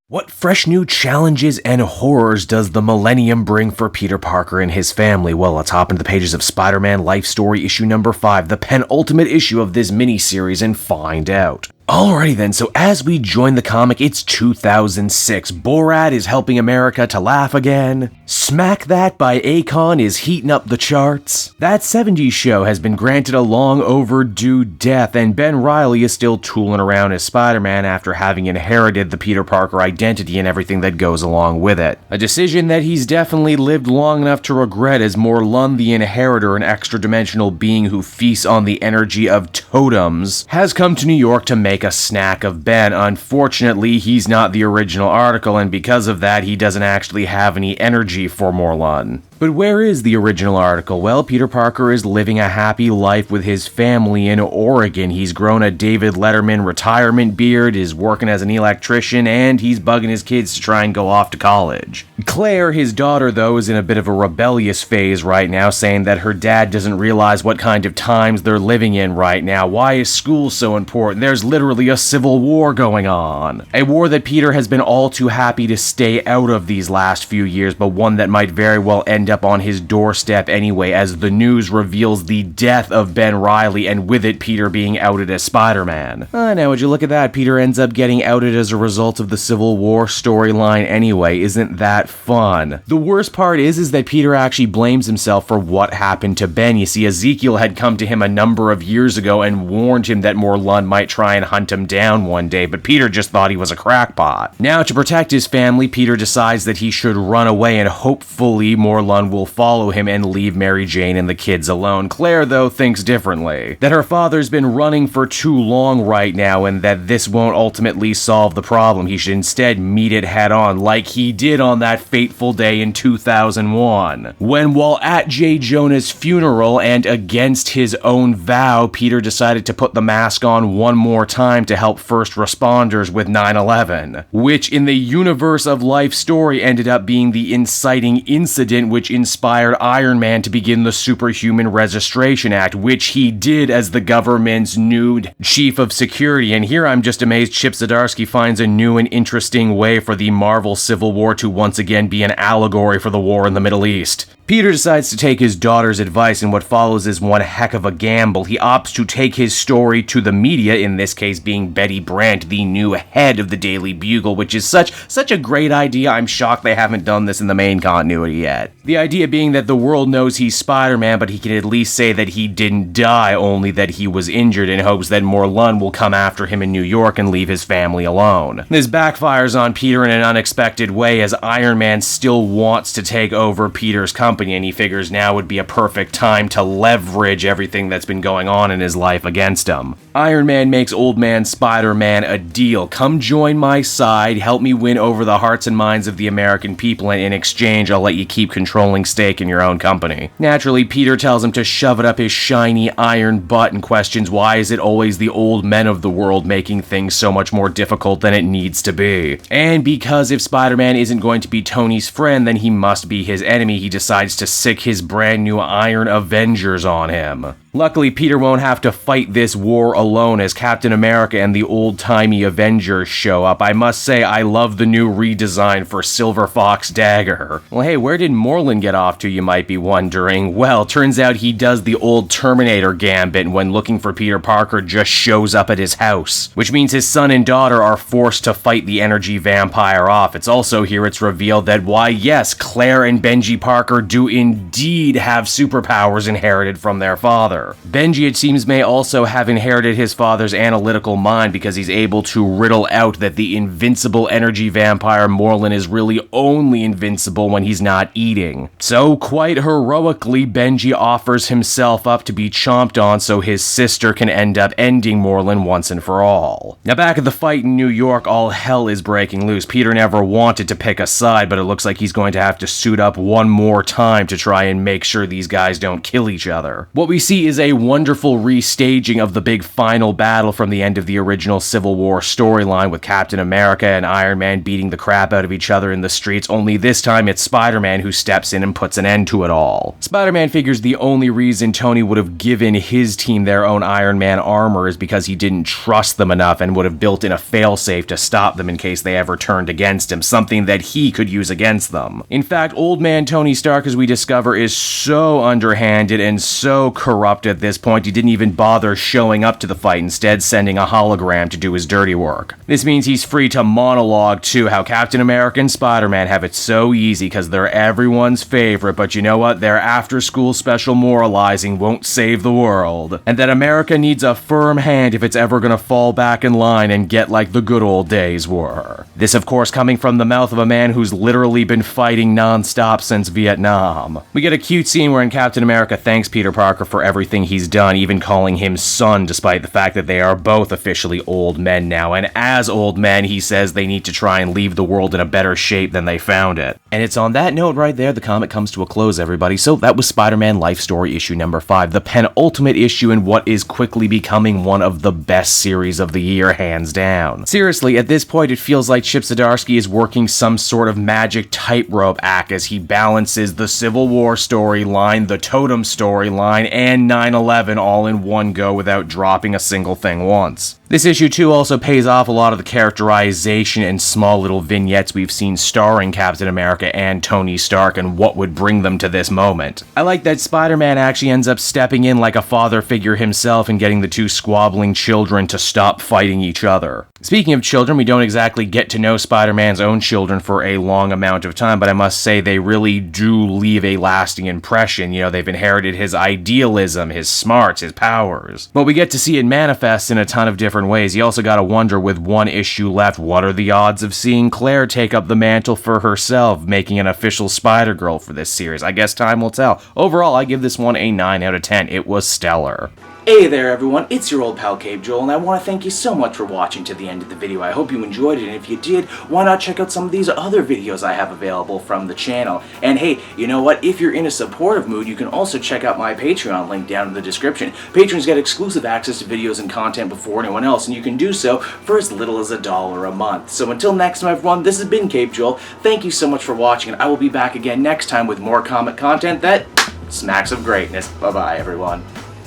What fresh new challenges and horrors does the millennium bring for Peter Parker and his family? Well, let's hop into the pages of Spider-Man Life Story issue number 5, the penultimate issue of this mini-series, and find out. Alrighty then, so as we join the comic, it's 2006. Borat is helping America to laugh again. Smack That by Akon is heating up the charts. That 70s show has been granted a long overdue death, and Ben Reilly is still tooling around as Spider-Man after having inherited the Peter Parker identity and everything that goes along with it. A decision that he's definitely lived long enough to regret, as Morlun the Inheritor, an extra-dimensional being who feasts on the energy of totems, has come to New York to make a snack of Ben. Unfortunately, he's not the original article, and because of that, he doesn't actually have any energy for Morlun. But where is the original article? Well, Peter Parker is living a happy life with his family in Oregon. He's grown a David Letterman retirement beard, is working as an electrician, and he's bugging his kids to try and go off to college. Claire, his daughter, though, is in a bit of a rebellious phase right now, saying that her dad doesn't realize what kind of times they're living in right now. Why is school so important? There's literally a civil war going on. A war that Peter has been all too happy to stay out of these last few years, but one that might very well end up on his doorstep anyway, as the news reveals the death of Ben Reilly, and with it, Peter being outed as Spider-Man. Now would you look at that, Peter ends up getting outed as a result of the Civil War storyline anyway. Isn't that fun? The worst part is that Peter actually blames himself for what happened to Ben. You see, Ezekiel had come to him a number of years ago and warned him that Morlun might try and hunt him down one day, but Peter just thought he was a crackpot. Now, to protect his family, Peter decides that he should run away, and hopefully Morlun will follow him and leave Mary Jane and the kids alone. Claire, though, thinks differently. That her father's been running for too long right now, and that this won't ultimately solve the problem. He should instead meet it head on, like he did on that fateful day in 2001. When, while at J. Jonah's funeral and against his own vow, Peter decided to put the mask on one more time to help first responders with 9/11, which in the universe of Life Story ended up being the inciting incident which inspired Iron Man to begin the Superhuman Registration Act, which he did as the government's new chief of security. And here I'm just amazed Chip Zdarsky finds a new and interesting way for the Marvel Civil War to once again be an allegory for the war in the Middle East. Peter decides to take his daughter's advice, and what follows is one heck of a gamble. He opts to take his story to the media, in this case being Betty Brant, the new head of the Daily Bugle, which is such a great idea. I'm shocked they haven't done this in the main continuity yet. The idea being that the world knows he's Spider-Man, but he can at least say that he didn't die, only that he was injured, in hopes that Morlun will come after him in New York and leave his family alone. This backfires on Peter in an unexpected way, as Iron Man still wants to take over Peter's company, and he figures now would be a perfect time to leverage everything that's been going on in his life against him. Iron Man makes old man Spider-Man a deal. Come join my side, help me win over the hearts and minds of the American people, and in exchange I'll let you keep controlling stake in your own company. Naturally, Peter tells him to shove it up his shiny iron butt and questions why is it always the old men of the world making things so much more difficult than it needs to be. And because if Spider-Man isn't going to be Tony's friend, then he must be his enemy, he decides to sick his brand new Iron Avengers on him. Luckily, Peter won't have to fight this war alone, as Captain America and the old-timey Avengers show up. I must say, I love the new redesign for Silver Fox Dagger. Well, hey, where did Morlun get off to, you might be wondering? Well, turns out he does the old Terminator gambit, and when looking for Peter Parker, just shows up at his house, which means his son and daughter are forced to fight the energy vampire off. It's also here it's revealed that, why yes, Claire and Benji Parker do indeed have superpowers inherited from their father. Benji, it seems, may also have inherited his father's analytical mind, because he's able to riddle out that the invincible energy vampire Morlun is really only invincible when he's not eating. So, quite heroically, Benji offers himself up to be chomped on so his sister can end up ending Morlun once and for all. Now, back at the fight in New York, all hell is breaking loose. Peter never wanted to pick a side, but it looks like he's going to have to suit up one more time to try and make sure these guys don't kill each other. What we see is a wonderful restaging of the big final battle from the end of the original Civil War storyline, with Captain America and Iron Man beating the crap out of each other in the streets, only this time it's Spider-Man who steps in and puts an end to it all. Spider-Man figures the only reason Tony would have given his team their own Iron Man armor is because he didn't trust them enough and would have built in a failsafe to stop them in case they ever turned against him, something that he could use against them. In fact, old man Tony Stark, as we discover, is so underhanded and so corrupt at this point, he didn't even bother showing up to the fight, instead sending a hologram to do his dirty work. This means he's free to monologue too, how Captain America and Spider-Man have it so easy because they're everyone's favorite, but you know what? Their after-school special moralizing won't save the world. And that America needs a firm hand if it's ever gonna fall back in line and get like the good old days were. This, of course, coming from the mouth of a man who's literally been fighting non-stop since Vietnam. We get a cute scene wherein Captain America thanks Peter Parker for everything he's done, even calling him son, despite the fact that they are both officially old men now, and as old men, he says they need to try and leave the world in a better shape than they found it. And it's on that note right there the comic comes to a close, everybody. So that was Spider-Man Life Story issue number 5, the penultimate issue in what is quickly becoming one of the best series of the year, hands down. Seriously, at this point it feels like Chip Zdarsky is working some sort of magic tightrope act as he balances the Civil War storyline, the Totem storyline, and 9/11 all in one go without dropping a single thing once. This issue too also pays off a lot of the characterization and small little vignettes we've seen starring Captain America and Tony Stark and what would bring them to this moment. I like that Spider-Man actually ends up stepping in like a father figure himself and getting the two squabbling children to stop fighting each other. Speaking of children, we don't exactly get to know Spider-Man's own children for a long amount of time, but I must say they really do leave a lasting impression. You know, they've inherited his idealism, his smarts, his powers. But we get to see it manifest in a ton of different ways. You also gotta wonder, with one issue left, what are the odds of seeing Claire take up the mantle for herself, making an official Spider-Girl for this series? I guess time will tell. Overall, I give this one a 9 out of 10. It was stellar. Hey there everyone, it's your old pal Cape Joel, and I want to thank you so much for watching to the end of the video. I hope you enjoyed it, and if you did, why not check out some of these other videos I have available from the channel. And hey, you know what, if you're in a supportive mood, you can also check out my Patreon link down in the description. Patrons get exclusive access to videos and content before anyone else, and you can do so for as little as $1 a month. So until next time everyone, this has been Cape Joel. Thank you so much for watching, and I will be back again next time with more comic content that smacks of greatness. Bye bye everyone.